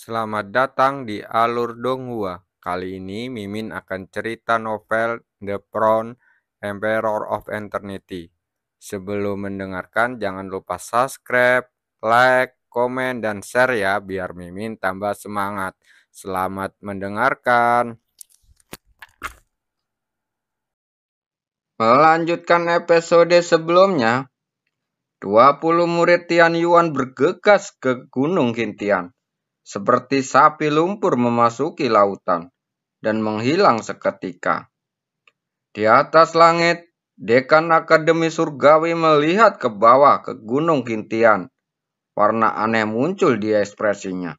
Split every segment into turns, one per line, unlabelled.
Selamat datang di Alur Donghua. Kali ini Mimin akan cerita novel The Crown, Emperor of Eternity. Sebelum mendengarkan, jangan lupa subscribe, like, komen, dan share ya, biar Mimin tambah semangat. Selamat mendengarkan.
Melanjutkan episode sebelumnya, 20 murid Tian Yuan bergegas ke Gunung Qintian, seperti sapi lumpur memasuki lautan, dan menghilang seketika. Di atas langit, Dekan Akademi Surgawi melihat ke bawah ke Gunung Qintian. Warna aneh muncul di ekspresinya.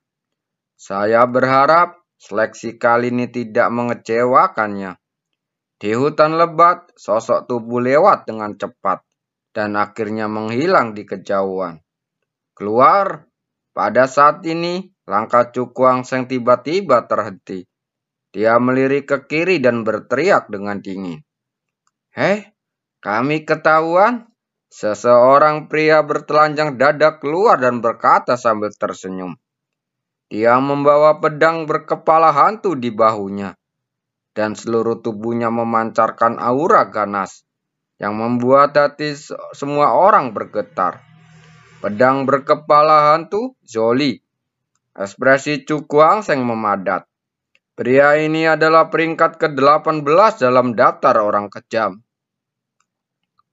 Saya berharap seleksi kali ini tidak mengecewakannya. Di hutan lebat, sosok tubuh lewat dengan cepat dan akhirnya menghilang di kejauhan. Keluar, pada saat ini langkah Cukuang Seng tiba-tiba terhenti. Dia melirik ke kiri dan berteriak dengan dingin. "Hei, kami ketahuan." Seseorang pria bertelanjang dada keluar dan berkata sambil tersenyum. Dia membawa pedang berkepala hantu di bahunya, dan seluruh tubuhnya memancarkan aura ganas yang membuat hati semua orang bergetar. Pedang berkepala hantu, Zoli. Ekspresi Cukuang Seng memadat. Pria ini adalah peringkat ke-18 dalam daftar orang kejam.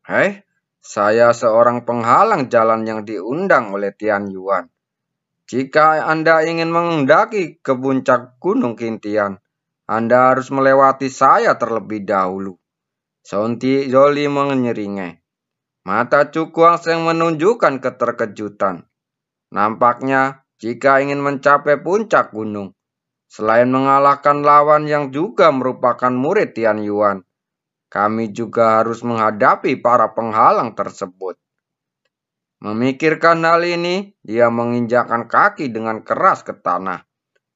Hei, saya seorang penghalang jalan yang diundang oleh Tian Yuan. Jika Anda ingin mengendaki ke puncak Gunung Qintian, Anda harus melewati saya terlebih dahulu. Zoli menyeringai. Mata Cukuang Seng menunjukkan keterkejutan. Nampaknya, jika ingin mencapai puncak gunung, selain mengalahkan lawan yang juga merupakan murid Tian Yuan, kami juga harus menghadapi para penghalang tersebut. Memikirkan hal ini, dia menginjakkan kaki dengan keras ke tanah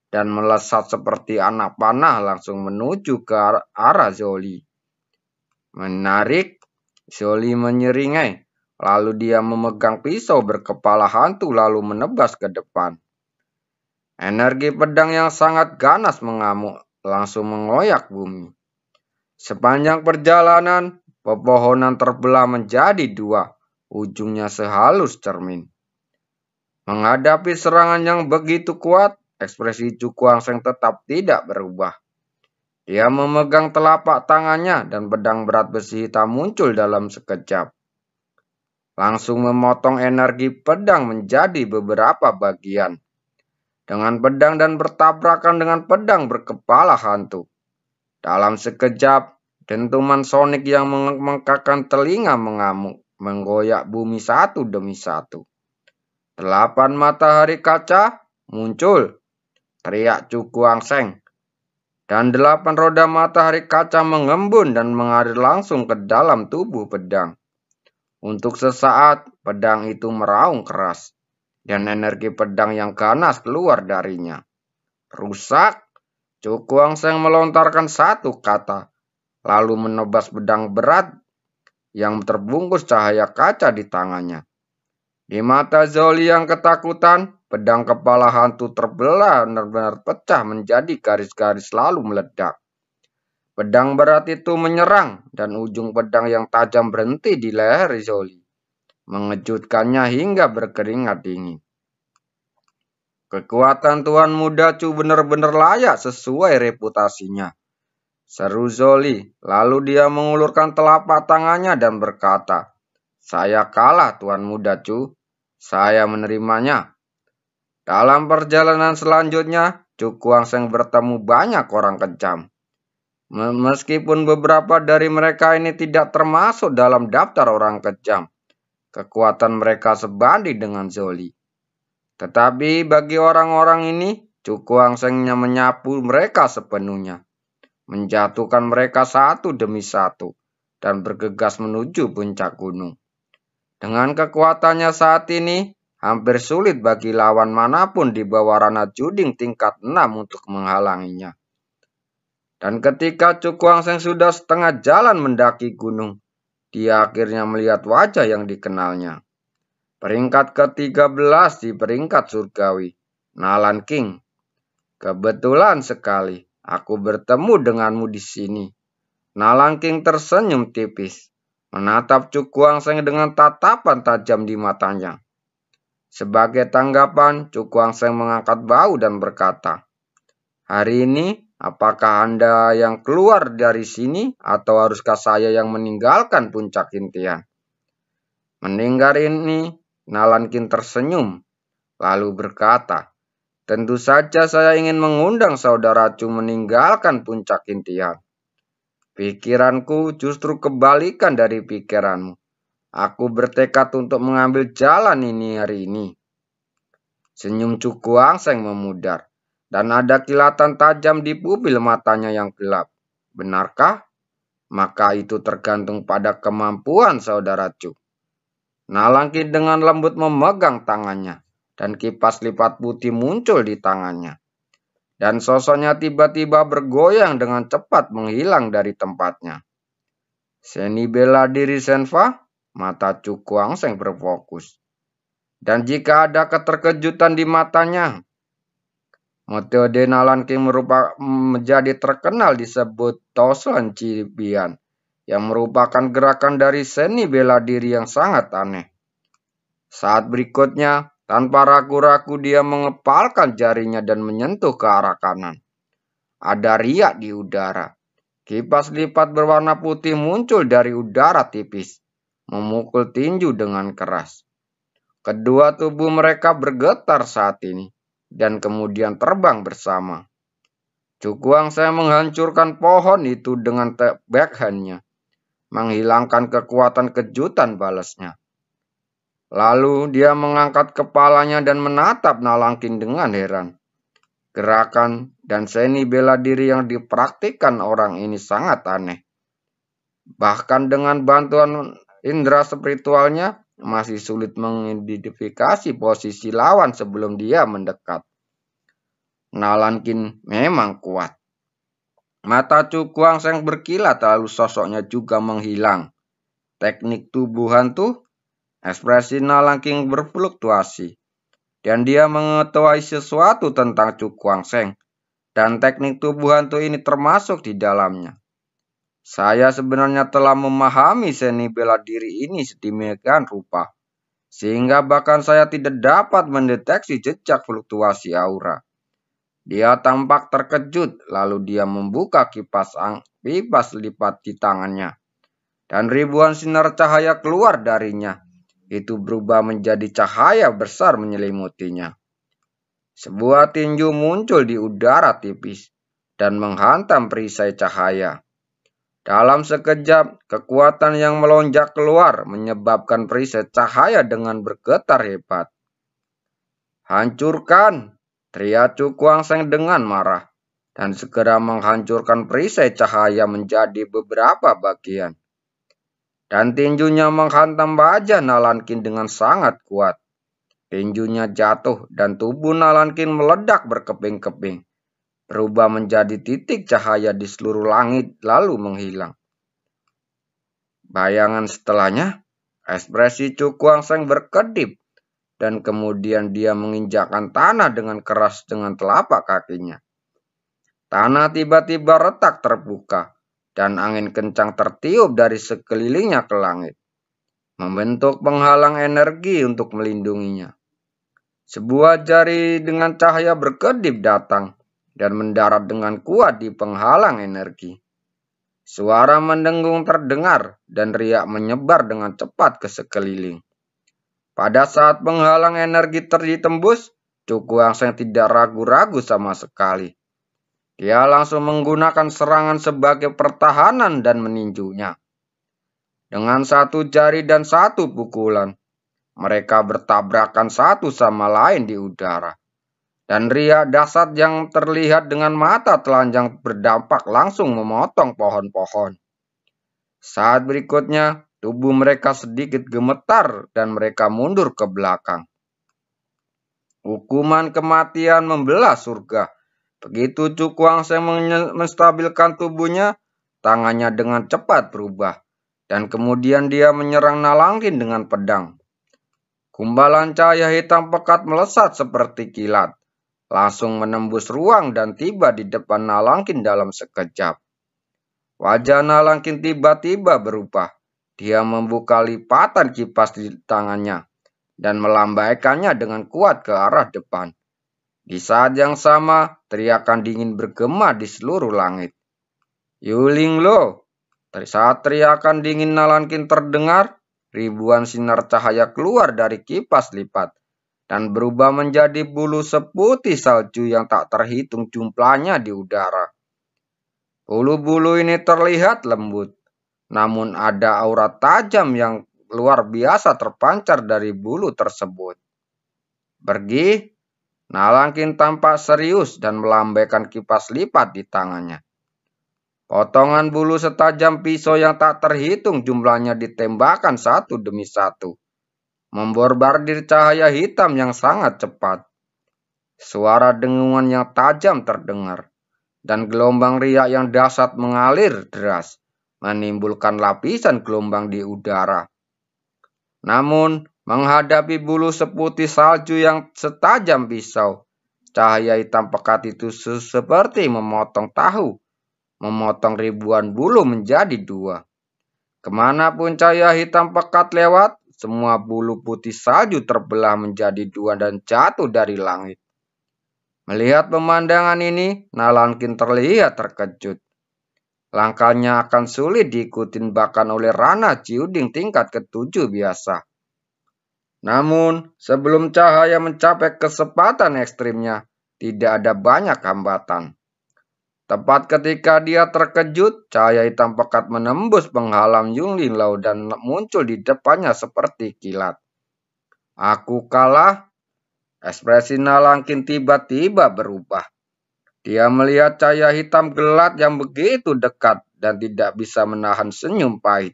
dan melesat seperti anak panah langsung menuju ke arah Zoli. Menarik, Zoli menyeringai. Lalu dia memegang pisau berkepala hantu lalu menebas ke depan. Energi pedang yang sangat ganas mengamuk, langsung mengoyak bumi. Sepanjang perjalanan, pepohonan terbelah menjadi dua, ujungnya sehalus cermin. Menghadapi serangan yang begitu kuat, ekspresi Cukuang Seng tetap tidak berubah. Dia memegang telapak tangannya dan pedang berat besi hitam muncul dalam sekejap. Langsung memotong energi pedang menjadi beberapa bagian. Dengan pedang dan bertabrakan dengan pedang berkepala hantu. Dalam sekejap, dentuman sonik yang memengkakkan telinga mengamuk, menggoyak bumi satu demi satu. 8 matahari kaca muncul, teriak Cukuang Seng. Dan 8 roda matahari kaca mengembun dan mengalir langsung ke dalam tubuh pedang. Untuk sesaat, pedang itu meraung keras, dan energi pedang yang ganas keluar darinya. Rusak. Cukuang Seng melontarkan satu kata, lalu menebas pedang berat yang terbungkus cahaya kaca di tangannya. Di mata Zoli yang ketakutan, pedang kepala hantu terbelah benar-benar pecah menjadi garis-garis lalu meledak. Pedang berat itu menyerang dan ujung pedang yang tajam berhenti di leher Zoli, mengejutkannya hingga berkeringat dingin. Kekuatan Tuan Muda Chu benar-benar layak sesuai reputasinya, seru Zoli. Lalu dia mengulurkan telapak tangannya dan berkata, "Saya kalah, Tuan Muda Chu. Saya menerimanya." Dalam perjalanan selanjutnya, Cukuang Seng bertemu banyak orang kejam. Meskipun beberapa dari mereka ini tidak termasuk dalam daftar orang kejam, kekuatan mereka sebanding dengan Zoli. Tetapi bagi orang-orang ini, Cukuang Sengnya menyapu mereka sepenuhnya, menjatuhkan mereka satu demi satu, dan bergegas menuju puncak gunung. Dengan kekuatannya saat ini, hampir sulit bagi lawan manapun di bawah ranah juding tingkat 6 untuk menghalanginya. Dan ketika Cukuang Seng sudah setengah jalan mendaki gunung, dia akhirnya melihat wajah yang dikenalnya. Peringkat ke-13 di peringkat surgawi, Nalan King. Kebetulan sekali, aku bertemu denganmu di sini. Nalangking tersenyum tipis, menatap Cukuangseng dengan tatapan tajam di matanya. Sebagai tanggapan, Cukuangseng mengangkat bahu dan berkata, "Hari ini, apakah Anda yang keluar dari sini atau haruskah saya yang meninggalkan puncak impian?" Mendengar ini, Nalankin tersenyum, lalu berkata, "Tentu saja saya ingin mengundang saudara Cu meninggalkan puncak impian. Pikiranku justru kebalikan dari pikiranmu. Aku bertekad untuk mengambil jalan ini hari ini." Senyum Cukuangseng memudar, dan ada kilatan tajam di pupil matanya yang gelap. "Benarkah? Maka itu tergantung pada kemampuan saudara Cu." Nalangki dengan lembut memegang tangannya, dan kipas lipat putih muncul di tangannya. Dan sosoknya tiba-tiba bergoyang dengan cepat menghilang dari tempatnya. Seni bela diri Senfa, mata Cukuangseng berfokus. Dan jika ada keterkejutan di matanya, metode Nalanking menjadi terkenal disebut Tosan Cibian, yang merupakan gerakan dari seni bela diri yang sangat aneh. Saat berikutnya, tanpa ragu-ragu dia mengepalkan jarinya dan menyentuh ke arah kanan. Ada riak di udara. Kipas lipat berwarna putih muncul dari udara tipis, memukul tinju dengan keras. Kedua tubuh mereka bergetar saat ini, dan kemudian terbang bersama. Cukuangseng menghancurkan pohon itu dengan backhandnya, menghilangkan kekuatan kejutan balasnya. Lalu dia mengangkat kepalanya dan menatap Nalangkin dengan heran. Gerakan dan seni bela diri yang dipraktikkan orang ini sangat aneh. Bahkan dengan bantuan indera spiritualnya, masih sulit mengidentifikasi posisi lawan sebelum dia mendekat. Nalankin memang kuat. Mata Cukuangseng berkilat lalu sosoknya juga menghilang. Teknik tubuh hantu, ekspresi Nalankin berfluktuasi. Dan dia mengetahui sesuatu tentang Cukuangseng. Dan teknik tubuh hantu ini termasuk di dalamnya. Saya sebenarnya telah memahami seni bela diri ini sedemikian rupa, sehingga bahkan saya tidak dapat mendeteksi jejak fluktuasi aura. Dia tampak terkejut, lalu dia membuka kipas lipat di tangannya, dan ribuan sinar cahaya keluar darinya. Itu berubah menjadi cahaya besar menyelimutinya. Sebuah tinju muncul di udara tipis dan menghantam perisai cahaya. Dalam sekejap, kekuatan yang melonjak keluar menyebabkan perisai cahaya dengan bergetar hebat. "Hancurkan!" teriak Cukuangseng dengan marah, dan segera menghancurkan perisai cahaya menjadi beberapa bagian. Dan tinjunya menghantam baja Nalankin dengan sangat kuat. Tinjunya jatuh dan tubuh Nalankin meledak berkeping-keping, berubah menjadi titik cahaya di seluruh langit lalu menghilang. Bayangan setelahnya, ekspresi Cukuangseng berkedip, dan kemudian dia menginjakkan tanah dengan keras dengan telapak kakinya. Tanah tiba-tiba retak terbuka, dan angin kencang tertiup dari sekelilingnya ke langit, membentuk penghalang energi untuk melindunginya. Sebuah jari dengan cahaya berkedip datang dan mendarat dengan kuat di penghalang energi. Suara mendengung terdengar dan riak menyebar dengan cepat ke sekeliling. Pada saat penghalang energi ditembus, Cukuangseng tidak ragu-ragu sama sekali. Dia langsung menggunakan serangan sebagai pertahanan dan meninjunya. Dengan satu jari dan satu pukulan, mereka bertabrakan satu sama lain di udara. Dan riak dahsyat yang terlihat dengan mata telanjang berdampak langsung memotong pohon-pohon. Saat berikutnya, tubuh mereka sedikit gemetar dan mereka mundur ke belakang. Hukuman kematian membelah surga. Begitu Cukuangseng menstabilkan tubuhnya, tangannya dengan cepat berubah. Dan kemudian dia menyerang Nalangkin dengan pedang. Gumpalan cahaya hitam pekat melesat seperti kilat. langsung menembus ruang dan tiba di depan Nalangkin dalam sekejap. Wajah Nalangkin tiba-tiba berubah. Dia membuka lipatan kipas di tangannya dan melambaikannya dengan kuat ke arah depan. Di saat yang sama, teriakan dingin bergema di seluruh langit. Yuling Lo! Saat teriakan dingin Nalangkin terdengar, ribuan sinar cahaya keluar dari kipas lipat dan berubah menjadi bulu seputih salju yang tak terhitung jumlahnya di udara. Bulu-bulu ini terlihat lembut, namun ada aura tajam yang luar biasa terpancar dari bulu tersebut. Pergi, Nalangkin tampak serius dan melambaikan kipas lipat di tangannya. Potongan bulu setajam pisau yang tak terhitung jumlahnya ditembakkan satu demi satu, membombardir cahaya hitam yang sangat cepat. Suara dengungan yang tajam terdengar, dan gelombang riak yang dahsyat mengalir deras, menimbulkan lapisan gelombang di udara. Namun, menghadapi bulu seputih salju yang setajam pisau, cahaya hitam pekat itu seperti memotong tahu, memotong ribuan bulu menjadi dua. Kemanapun cahaya hitam pekat lewat, semua bulu putih salju terbelah menjadi dua dan jatuh dari langit. Melihat pemandangan ini, Nalangkin terlihat terkejut. Langkahnya akan sulit diikuti bahkan oleh Rana Ciuding tingkat ke-7 biasa. Namun, sebelum cahaya mencapai kecepatan ekstrimnya, tidak ada banyak hambatan. Tepat ketika dia terkejut, cahaya hitam pekat menembus penghalang Yuling Lo dan muncul di depannya seperti kilat. Aku kalah. Ekspresi Nalangkin tiba-tiba berubah. Dia melihat cahaya hitam gelap yang begitu dekat dan tidak bisa menahan senyum pahit.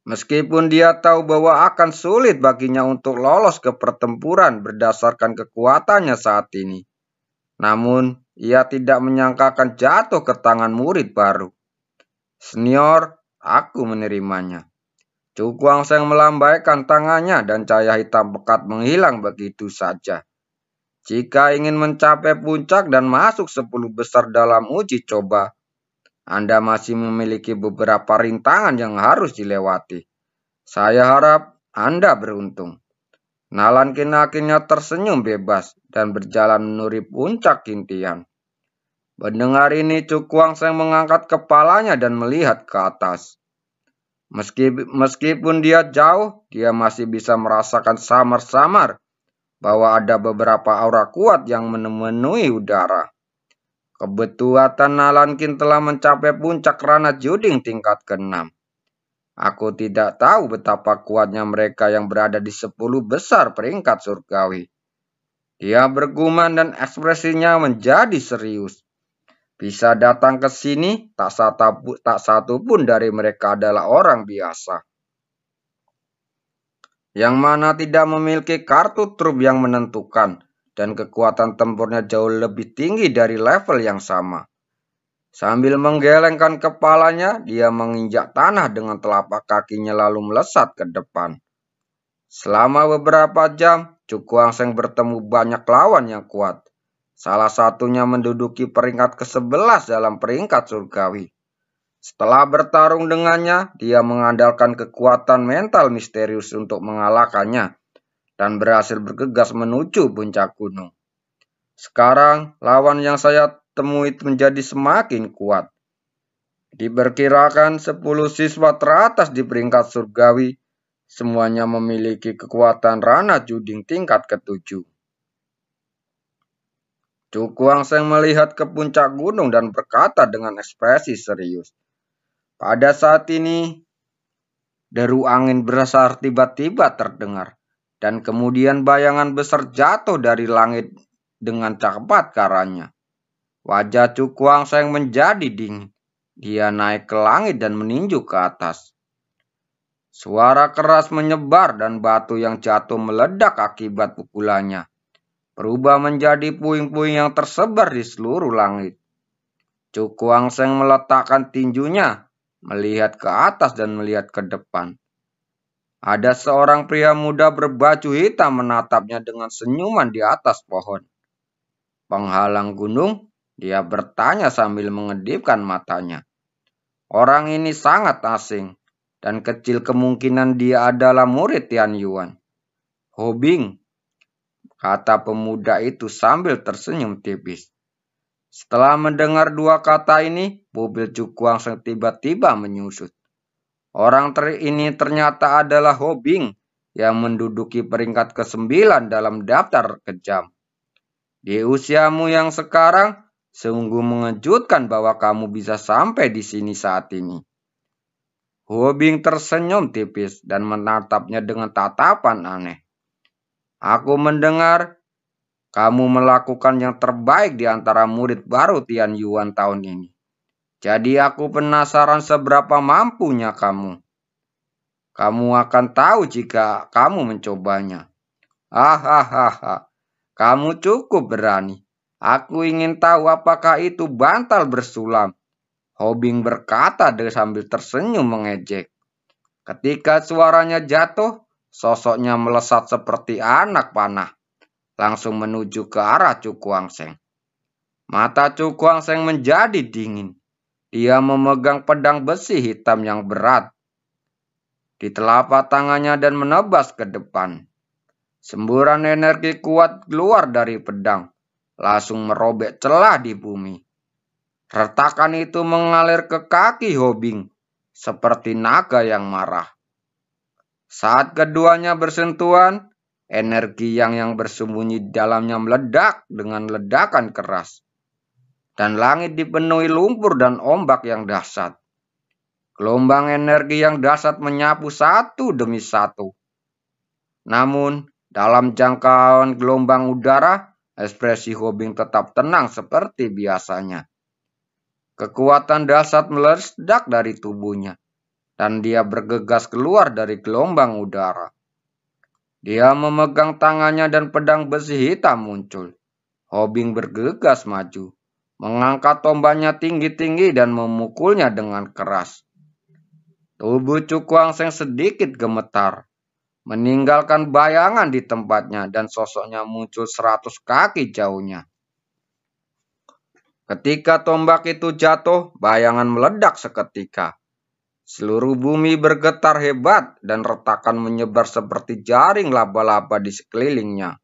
Meskipun dia tahu bahwa akan sulit baginya untuk lolos ke pertempuran berdasarkan kekuatannya saat ini. Namun, ia tidak menyangka akan jatuh ke tangan murid baru. Senior, aku menerimanya. Chu Guangsheng melambaikan tangannya dan cahaya hitam pekat menghilang begitu saja. Jika ingin mencapai puncak dan masuk 10 besar dalam uji coba, Anda masih memiliki beberapa rintangan yang harus dilewati. Saya harap Anda beruntung. Nalangkin akhirnya tersenyum bebas dan berjalan menuju puncak Kintian. Mendengar ini, Chu Guangsheng mengangkat kepalanya dan melihat ke atas. Meskipun dia jauh, dia masih bisa merasakan samar-samar bahwa ada beberapa aura kuat yang memenuhi udara. Kebetulan Nalangkin telah mencapai puncak Rana Ciuding tingkat ke-6. Aku tidak tahu betapa kuatnya mereka yang berada di 10 besar peringkat surgawi. Dia bergumam dan ekspresinya menjadi serius. Bisa datang ke sini, tak satu pun dari mereka adalah orang biasa. Yang mana tidak memiliki kartu truf yang menentukan, dan kekuatan tempurnya jauh lebih tinggi dari level yang sama. Sambil menggelengkan kepalanya, dia menginjak tanah dengan telapak kakinya lalu melesat ke depan. Selama beberapa jam, Chu Guangsheng bertemu banyak lawan yang kuat. Salah satunya menduduki peringkat ke-11 dalam peringkat surgawi. Setelah bertarung dengannya, dia mengandalkan kekuatan mental misterius untuk mengalahkannya dan berhasil bergegas menuju puncak gunung. Sekarang, lawan yang saya temui menjadi semakin kuat. Diperkirakan 10 siswa teratas di peringkat surgawi, semuanya memiliki kekuatan Rana Ciuding tingkat ke-7. Chu Guangsheng melihat ke puncak gunung dan berkata dengan ekspresi serius. Pada saat ini, deru angin besar tiba-tiba terdengar, dan kemudian bayangan besar jatuh dari langit dengan cepat ke arahnya. Wajah Chu Guangsheng menjadi dingin. Dia naik ke langit dan meninju ke atas. Suara keras menyebar dan batu yang jatuh meledak akibat pukulannya berubah menjadi puing-puing yang tersebar di seluruh langit. Chu Guangsheng meletakkan tinjunya, melihat ke atas dan melihat ke depan. Ada seorang pria muda berbaju hitam menatapnya dengan senyuman di atas pohon. Penghalang gunung, dia bertanya sambil mengedipkan matanya. Orang ini sangat asing, dan kecil kemungkinan dia adalah murid Tian Yuan. Hobing, kata pemuda itu sambil tersenyum tipis. Setelah mendengar dua kata ini, mobil Cukuangseng tiba-tiba menyusut. Orang ini ternyata adalah Hobing yang menduduki peringkat ke-9 dalam daftar kejam. Di usiamu yang sekarang, sungguh mengejutkan bahwa kamu bisa sampai di sini saat ini. Hobing tersenyum tipis dan menatapnya dengan tatapan aneh. Aku mendengar kamu melakukan yang terbaik di antara murid baru Tian Yuan tahun ini. Jadi aku penasaran seberapa mampunya kamu. Kamu akan tahu jika kamu mencobanya. Hahaha, kamu cukup berani. Aku ingin tahu apakah itu bantal bersulam. Hobing berkata sambil tersenyum mengejek. Ketika suaranya jatuh, sosoknya melesat seperti anak panah, langsung menuju ke arah Cukuangseng. Mata Cukuangseng menjadi dingin. Dia memegang pedang besi hitam yang berat di telapak tangannya dan menebas ke depan. Semburan energi kuat keluar dari pedang, langsung merobek celah di bumi. Retakan itu mengalir ke kaki Hobing, seperti naga yang marah. Saat keduanya bersentuhan, energi yang bersembunyi di dalamnya meledak dengan ledakan keras. Dan langit dipenuhi lumpur dan ombak yang dahsyat. Gelombang energi yang dahsyat menyapu satu demi satu. Namun, dalam jangkauan gelombang udara, ekspresi Hobing tetap tenang seperti biasanya. Kekuatan dahsyat meledak dari tubuhnya, dan dia bergegas keluar dari gelombang udara. Dia memegang tangannya dan pedang besi hitam muncul. Hobing bergegas maju, mengangkat tombaknya tinggi-tinggi dan memukulnya dengan keras. Tubuh Cukuangseng sedikit gemetar, meninggalkan bayangan di tempatnya dan sosoknya muncul 100 kaki jauhnya. Ketika tombak itu jatuh, bayangan meledak seketika. Seluruh bumi bergetar hebat dan retakan menyebar seperti jaring laba-laba di sekelilingnya.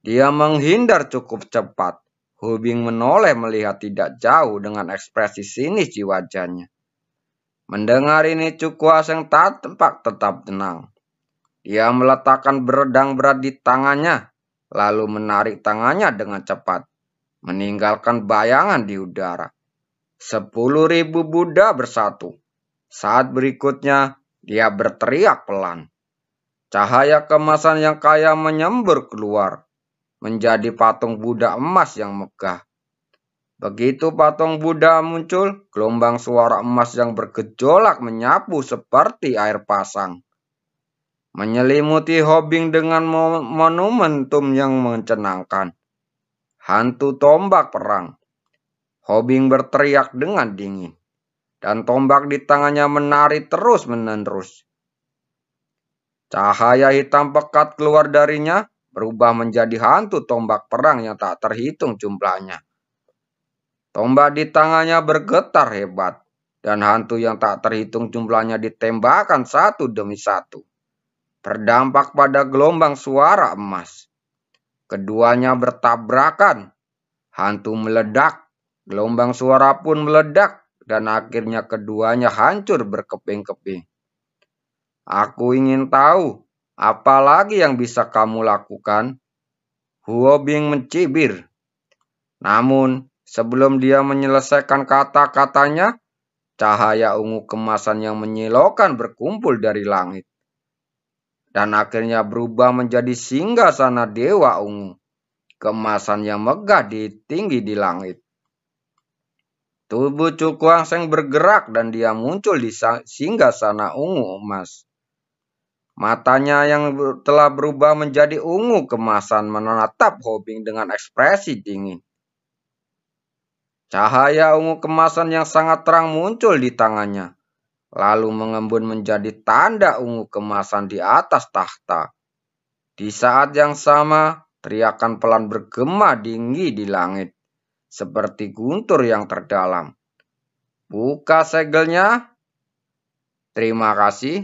Dia menghindar cukup cepat. Hobing menoleh melihat tidak jauh dengan ekspresi sinis di wajahnya. Mendengar ini Cukuangseng tampak tetap tenang. Dia meletakkan pedang berat di tangannya, lalu menarik tangannya dengan cepat, meninggalkan bayangan di udara. 10.000 Buddha bersatu. Saat berikutnya, dia berteriak pelan. Cahaya kemasan yang kaya menyembur keluar, menjadi patung Buddha emas yang megah. Begitu patung Buddha muncul, gelombang suara emas yang bergejolak menyapu seperti air pasang, menyelimuti Hobing dengan momentum yang mencenangkan. Hantu tombak perang. Hobing berteriak dengan dingin, dan tombak di tangannya menari terus-menerus. Cahaya hitam pekat keluar darinya, berubah menjadi hantu tombak perang yang tak terhitung jumlahnya. Tombak di tangannya bergetar hebat, dan hantu yang tak terhitung jumlahnya ditembakkan satu demi satu, berdampak pada gelombang suara emas. Keduanya bertabrakan, hantu meledak, gelombang suara pun meledak, dan akhirnya keduanya hancur berkeping-keping. Aku ingin tahu, apa lagi yang bisa kamu lakukan? Hobing mencibir. Namun, sebelum dia menyelesaikan kata-katanya, cahaya ungu kemasan yang menyilaukan berkumpul dari langit. Dan akhirnya berubah menjadi singgasana dewa ungu. Kemasan yang megah tinggi di langit. Tubuh Cukuangseng bergerak dan dia muncul di singgasana ungu emas. Matanya yang telah berubah menjadi ungu kemasan menatap Hobing dengan ekspresi dingin. Cahaya ungu kemasan yang sangat terang muncul di tangannya, lalu mengembun menjadi tanda ungu kemasan di atas tahta. Di saat yang sama, teriakan pelan bergema tinggi di langit, seperti guntur yang terdalam. Buka segelnya. Terima kasih.